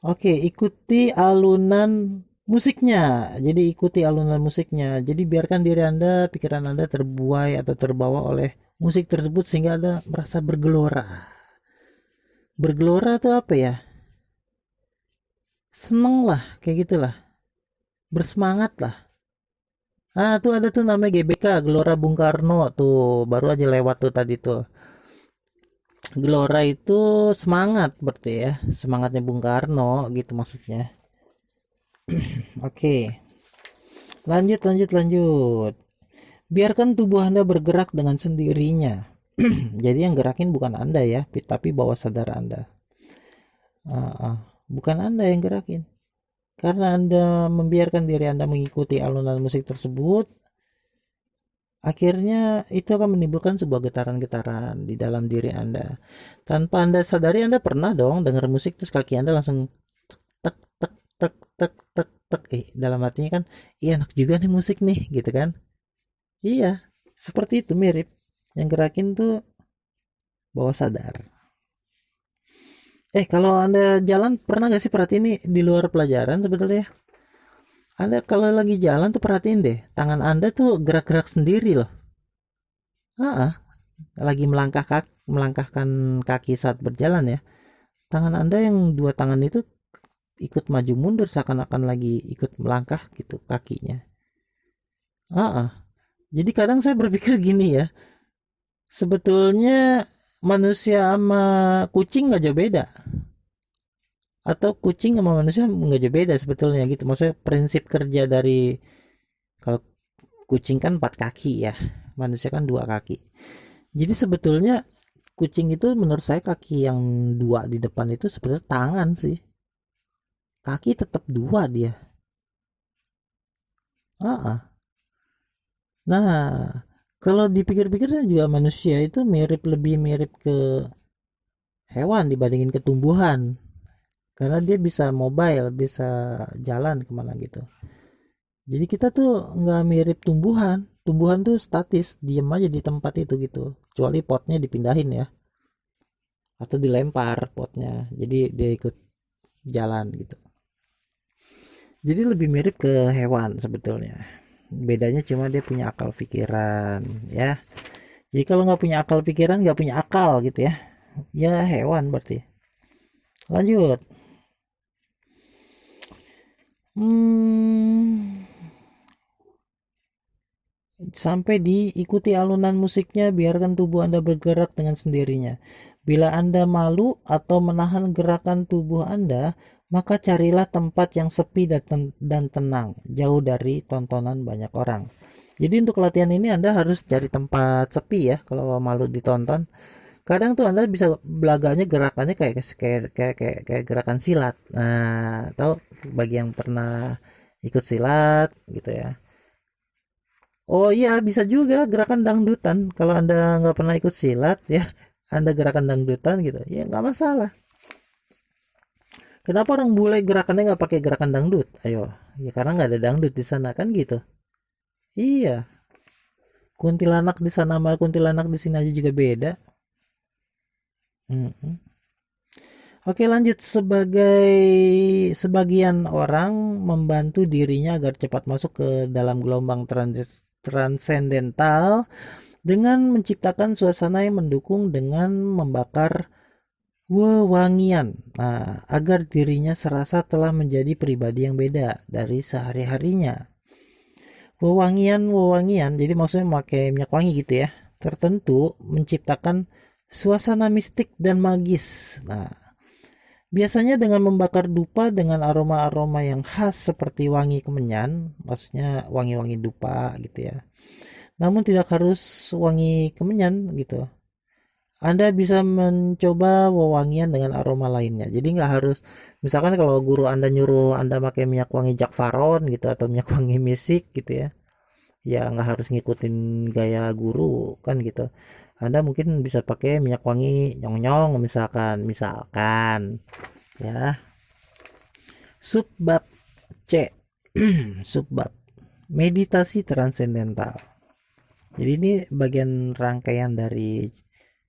Oke, ikuti alunan musiknya. Jadi ikuti alunan musiknya. Jadi biarkan diri Anda, pikiran Anda terbuai atau terbawa oleh musik tersebut sehingga Anda merasa bergelora. Bergelora itu apa ya? Seneng lah, kayak gitulah. Bersemangat lah. Tuh ada tuh namanya GBK, Gelora Bung Karno tuh, baru aja lewat tuh tadi tuh. Gelora itu semangat berarti ya, semangatnya Bung Karno gitu maksudnya. Oke, lanjut. Biarkan tubuh Anda bergerak dengan sendirinya. Jadi yang gerakin bukan Anda ya, tapi bawah sadar Anda. Bukan Anda yang gerakin. Karena Anda membiarkan diri Anda mengikuti alunan musik tersebut, akhirnya itu akan menimbulkan sebuah getaran-getaran di dalam diri Anda. Tanpa Anda sadari, Anda pernah dong dengar musik terus kaki Anda langsung tek tek tek tek tek tek. Dalam hatinya kan, iya enak juga nih musik nih, gitu kan? Iya, seperti itu mirip. Yang gerakin tuh bawah sadar. Kalau Anda jalan pernah gak sih perhatiin nih di luar pelajaran sebetulnya? Anda kalau lagi jalan tuh perhatiin deh, tangan Anda tuh gerak-gerak sendiri loh. Lagi melangkahkan kaki saat berjalan ya. Tangan Anda yang dua tangan itu ikut maju mundur seakan-akan lagi ikut melangkah gitu kakinya. Jadi kadang saya berpikir gini ya, sebetulnya manusia sama kucing nggak jauh beda, atau kucing sama manusia nggak jauh beda sebetulnya gitu. Maksudnya prinsip kerja dari, kalau kucing kan 4 kaki ya, manusia kan 2 kaki. Jadi sebetulnya kucing itu menurut saya kaki yang 2 di depan itu sebenarnya tangan sih, kaki tetap 2 dia. Nah, kalau dipikir-pikirnya juga manusia itu lebih mirip ke hewan dibandingin ke tumbuhan, karena dia bisa mobile, bisa jalan kemana gitu. Jadi kita tuh nggak mirip tumbuhan. Tumbuhan tuh statis, diem aja di tempat itu gitu, kecuali potnya dipindahin ya, atau dilempar potnya jadi dia ikut jalan gitu. Jadi lebih mirip ke hewan sebetulnya. Bedanya cuma dia punya akal pikiran ya. Jadi kalau nggak punya akal pikiran, nggak punya akal gitu ya, ya hewan berarti. Lanjut. Sampai diikuti alunan musiknya, biarkan tubuh Anda bergerak dengan sendirinya. Bila Anda malu atau menahan gerakan tubuh Anda, maka carilah tempat yang sepi dan tenang, jauh dari tontonan banyak orang. Jadi untuk latihan ini Anda harus cari tempat sepi ya, kalau malu ditonton. Kadang tuh Anda bisa belaganya gerakannya kayak gerakan silat. Nah, tahu bagi yang pernah ikut silat gitu ya. Oh iya, bisa juga gerakan dangdutan. Kalau Anda nggak pernah ikut silat ya, Anda gerakan dangdutan gitu, ya nggak masalah. Kenapa orang bule gerakannya nggak pakai gerakan dangdut? Ayo, ya karena nggak ada dangdut di sana kan gitu. Iya, Kuntilanak di sana sama kuntilanak di sini aja juga beda. Oke, lanjut. Sebagian orang membantu dirinya agar cepat masuk ke dalam gelombang transendental dengan menciptakan suasana yang mendukung dengan membakar wewangian, agar dirinya serasa telah menjadi pribadi yang beda dari sehari-harinya. Wewangian, jadi maksudnya memakai minyak wangi gitu ya, tertentu menciptakan suasana mistik dan magis. Biasanya dengan membakar dupa dengan aroma-aroma yang khas seperti wangi kemenyan, maksudnya wangi-wangi dupa gitu ya. Namun tidak harus wangi kemenyan gitu. Anda bisa mencoba wewangian dengan aroma lainnya. Jadi nggak harus, misalkan kalau guru Anda nyuruh Anda pakai minyak wangi Jack Varon gitu atau minyak wangi misik gitu ya. Ya nggak harus ngikutin gaya guru kan gitu. Anda mungkin bisa pakai minyak wangi nyong-nyong misalkan ya. Subbab C. Subbab meditasi transendental. Jadi ini bagian rangkaian dari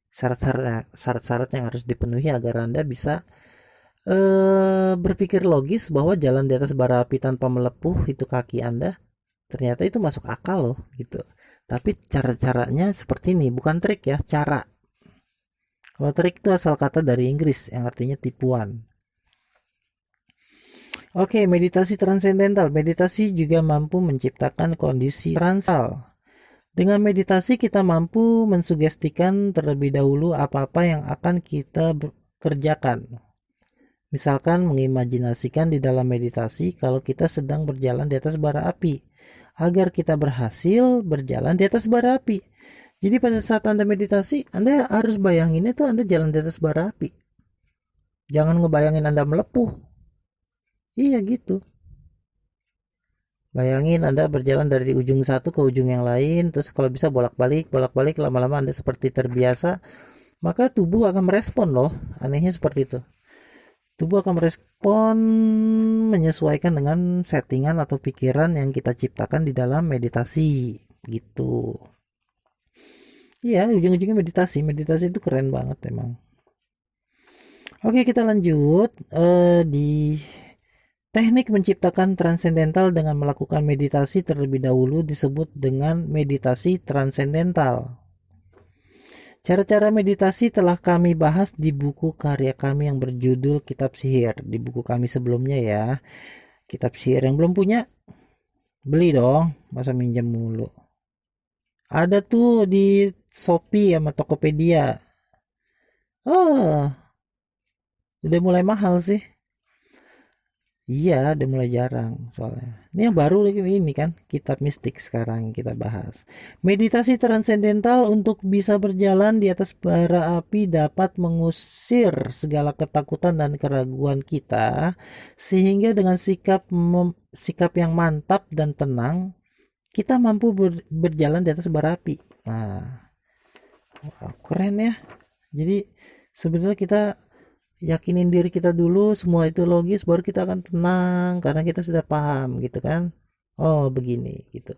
syarat-syarat yang harus dipenuhi agar Anda bisa berpikir logis bahwa jalan di atas bara api tanpa melepuh itu kaki Anda, ternyata itu masuk akal loh gitu. Tapi cara-caranya seperti ini, bukan trik ya, cara. Kalau trik itu asal kata dari Inggris yang artinya tipuan. Oke, meditasi transendental. Meditasi juga mampu menciptakan kondisi transal. Dengan meditasi kita mampu mensugestikan terlebih dahulu apa-apa yang akan kita kerjakan. Misalkan mengimajinasikan di dalam meditasi kalau kita sedang berjalan di atas bara api, agar kita berhasil berjalan di atas bara api. Jadi pada saat Anda meditasi, Anda harus bayangin itu Anda jalan di atas bara api. Jangan ngebayangin Anda melepuh. Iya gitu. Bayangin Anda berjalan dari ujung satu ke ujung yang lain, terus kalau bisa bolak-balik, lama-lama Anda seperti terbiasa, maka tubuh akan merespon loh. Anehnya seperti itu. Tubuh akan merespon menyesuaikan dengan settingan atau pikiran yang kita ciptakan di dalam meditasi gitu. Iya, ujung-ujungnya meditasi itu keren banget emang. Oke, kita lanjut di teknik menciptakan transendental dengan melakukan meditasi terlebih dahulu disebut dengan meditasi transendental. Cara-cara meditasi telah kami bahas di buku karya kami yang berjudul Kitab Sihir. Di buku kami sebelumnya ya. Kitab Sihir yang belum punya, beli dong. Masa minjem mulu. Ada tuh di Shopee sama Tokopedia. Oh, udah mulai mahal sih. Iya, udah mulai jarang soalnya. Ini yang baru lagi ini kan, kitab mistik sekarang kita bahas. Meditasi transendental untuk bisa berjalan di atas bara api dapat mengusir segala ketakutan dan keraguan kita, sehingga dengan sikap yang mantap dan tenang, kita mampu berjalan di atas bara api. Nah, wow, keren ya. Jadi sebenarnya kita yakinin diri kita dulu semua itu logis, baru kita akan tenang karena kita sudah paham gitu kan. Oh begini gitu.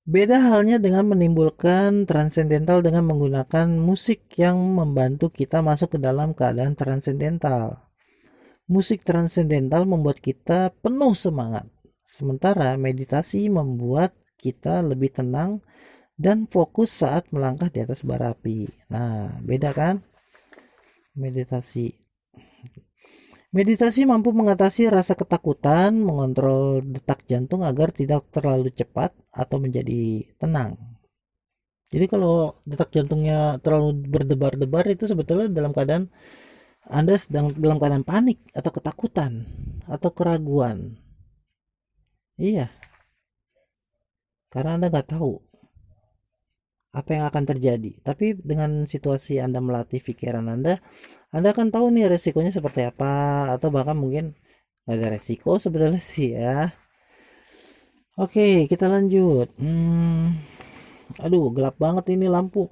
Beda halnya dengan menimbulkan transendental dengan menggunakan musik yang membantu kita masuk ke dalam keadaan transendental. Musik transendental membuat kita penuh semangat, sementara meditasi membuat kita lebih tenang dan fokus saat melangkah di atas bara api. Nah beda kan? Meditasi mampu mengatasi rasa ketakutan, mengontrol detak jantung agar tidak terlalu cepat atau menjadi tenang. Jadi kalau detak jantungnya terlalu berdebar-debar itu sebetulnya dalam keadaan Anda sedang dalam keadaan panik atau ketakutan atau keraguan. Iya, karena Anda nggak tahu apa yang akan terjadi. Tapi dengan situasi Anda melatih pikiran Anda akan tahu nih resikonya seperti apa, atau bahkan mungkin nggak ada resiko sebenarnya sih ya. Oke, kita lanjut. Aduh, gelap banget ini lampu.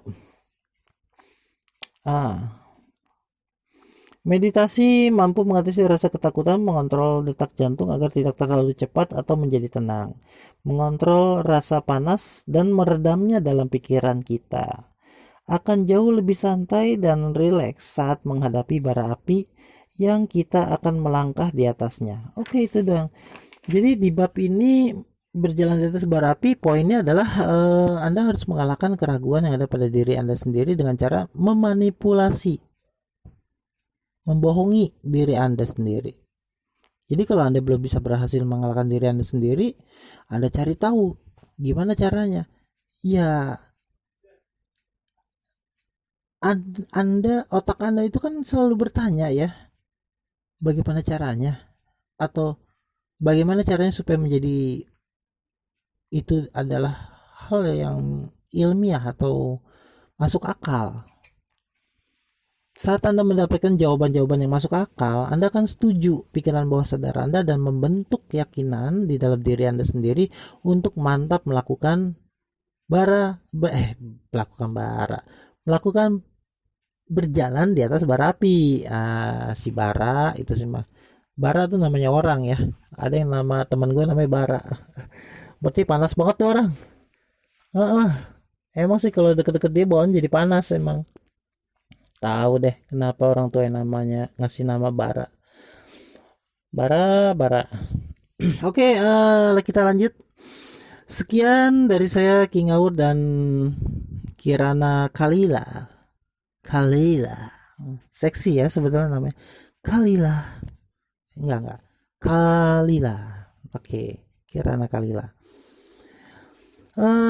Meditasi mampu mengatasi rasa ketakutan, mengontrol detak jantung agar tidak terlalu cepat atau menjadi tenang, mengontrol rasa panas dan meredamnya dalam pikiran kita. Akan jauh lebih santai dan rileks saat menghadapi bara api yang kita akan melangkah di atasnya. Oke, itu dong. Jadi di bab ini berjalan di atas bara api, poinnya adalah Anda harus mengalahkan keraguan yang ada pada diri Anda sendiri dengan cara memanipulasi, membohongi diri Anda sendiri. Jadi kalau Anda belum bisa berhasil mengalahkan diri Anda sendiri, Anda cari tahu gimana caranya. Ya, otak Anda itu kan selalu bertanya ya, bagaimana caranya, atau bagaimana caranya supaya menjadi itu adalah hal yang ilmiah atau masuk akal. Saat Anda mendapatkan jawaban-jawaban yang masuk akal, Anda akan setuju pikiran bawah sadar Anda dan membentuk keyakinan di dalam diri Anda sendiri untuk mantap melakukan berjalan di atas bara api. Si bara itu sih mah. Bara tuh namanya orang ya. Ada yang nama teman gue namanya Bara. Berarti panas banget tuh orang. Emang sih kalau deket-deket dia bawaan jadi panas emang. Tahu deh kenapa orang tua yang namanya ngasih nama Bara. Bara. Oke, kita lanjut. Sekian dari saya King Aur dan Kirana Kalila. Seksi ya sebetulnya namanya. Kalila. Enggak. Kalila. Oke, Kirana Kalila.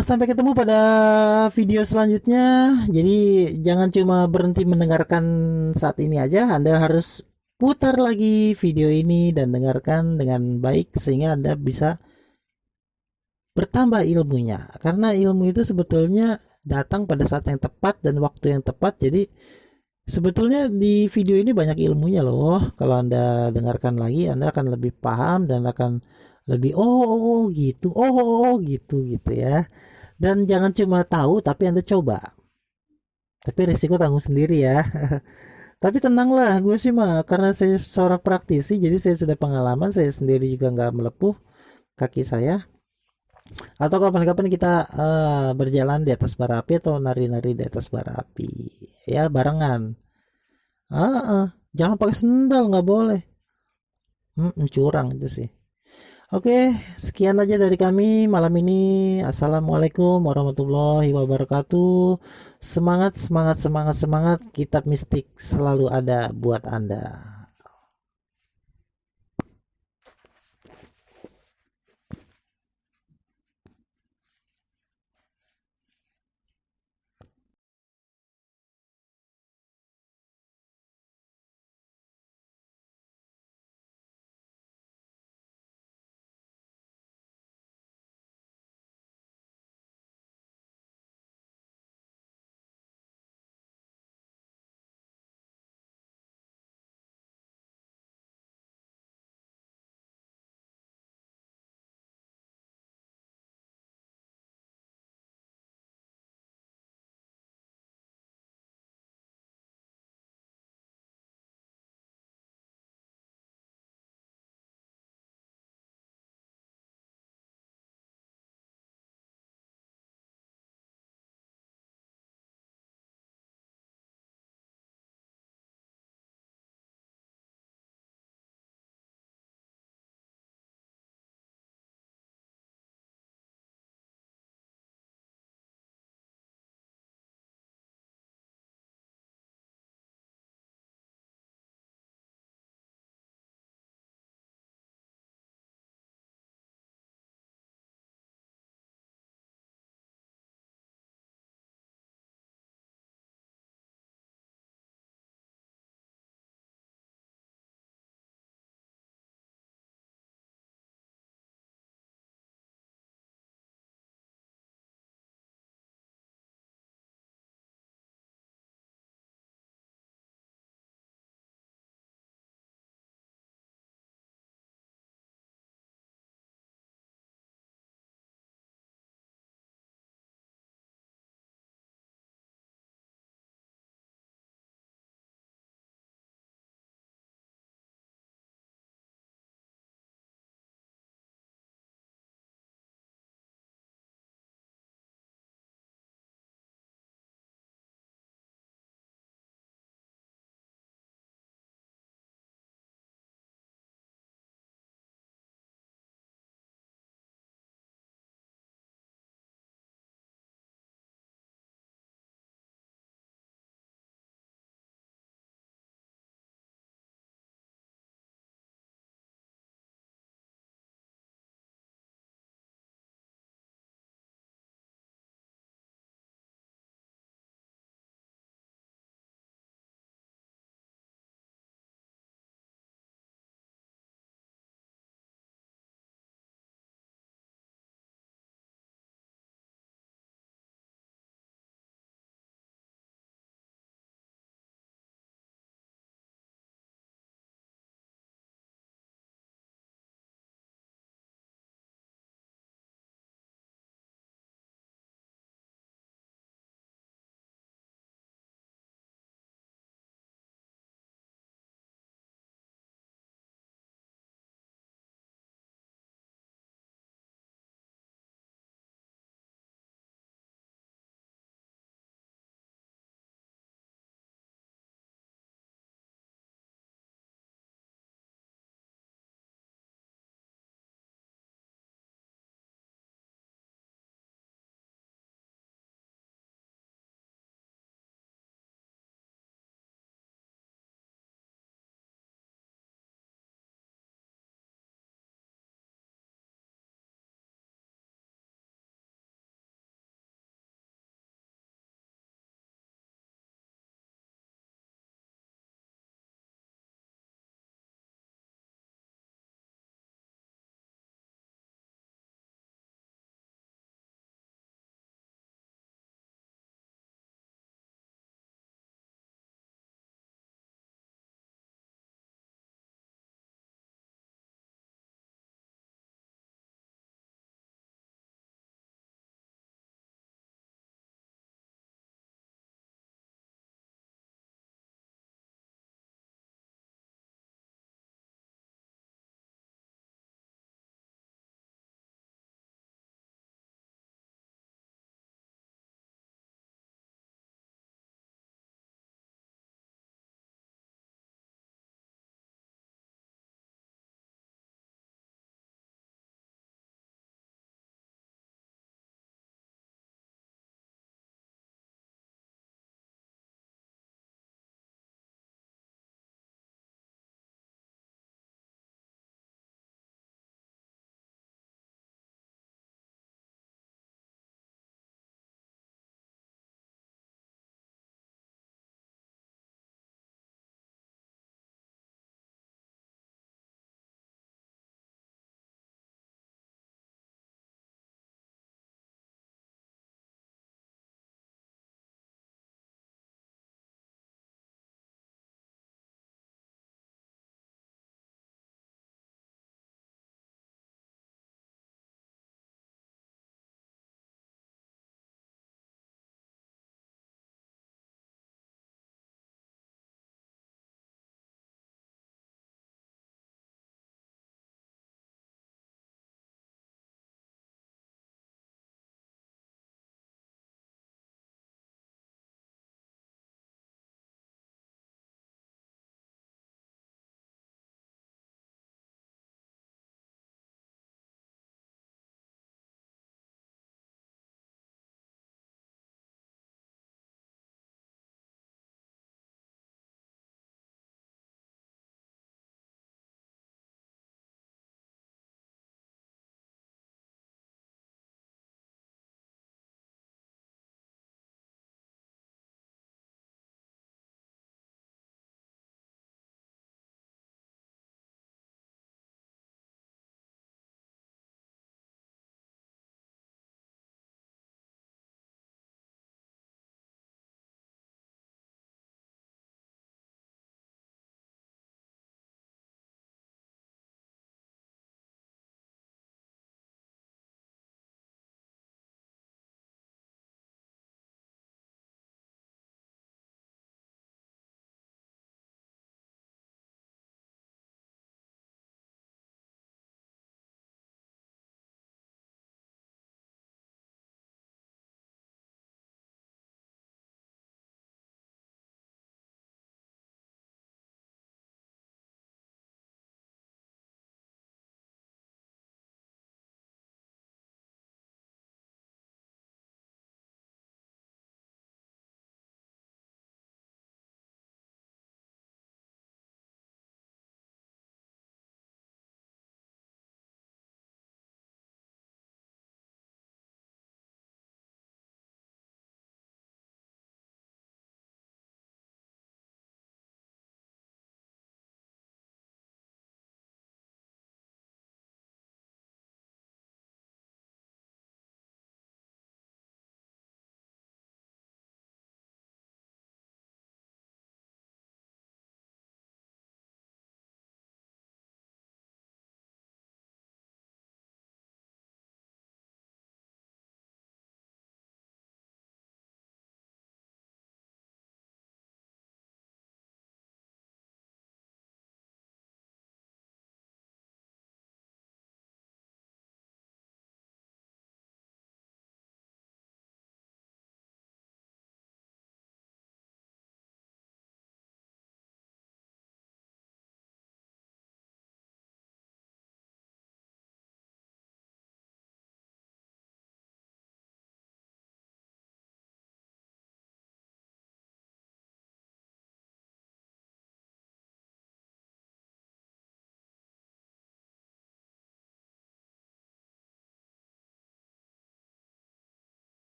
Sampai ketemu pada video selanjutnya. Jadi jangan cuma berhenti mendengarkan saat ini aja, Anda harus putar lagi video ini dan dengarkan dengan baik sehingga Anda bisa bertambah ilmunya. Karena ilmu itu sebetulnya datang pada saat yang tepat dan waktu yang tepat. Jadi sebetulnya di video ini banyak ilmunya loh. Kalau Anda dengarkan lagi, Anda akan lebih paham dan akan lebih gitu ya. Dan jangan cuma tahu tapi Anda coba, tapi risiko tanggung sendiri ya. Tapi tenanglah, gue sih mah karena saya seorang praktisi, jadi saya sudah pengalaman, saya sendiri juga nggak melepuh kaki saya. Atau kapan-kapan kita berjalan di atas bara api atau nari-nari di atas bara api ya, barengan. Jangan pakai sendal, nggak boleh. Curang itu sih. Oke, sekian aja dari kami malam ini. Assalamualaikum warahmatullahi wabarakatuh. Semangat, kitab mistik selalu ada buat Anda.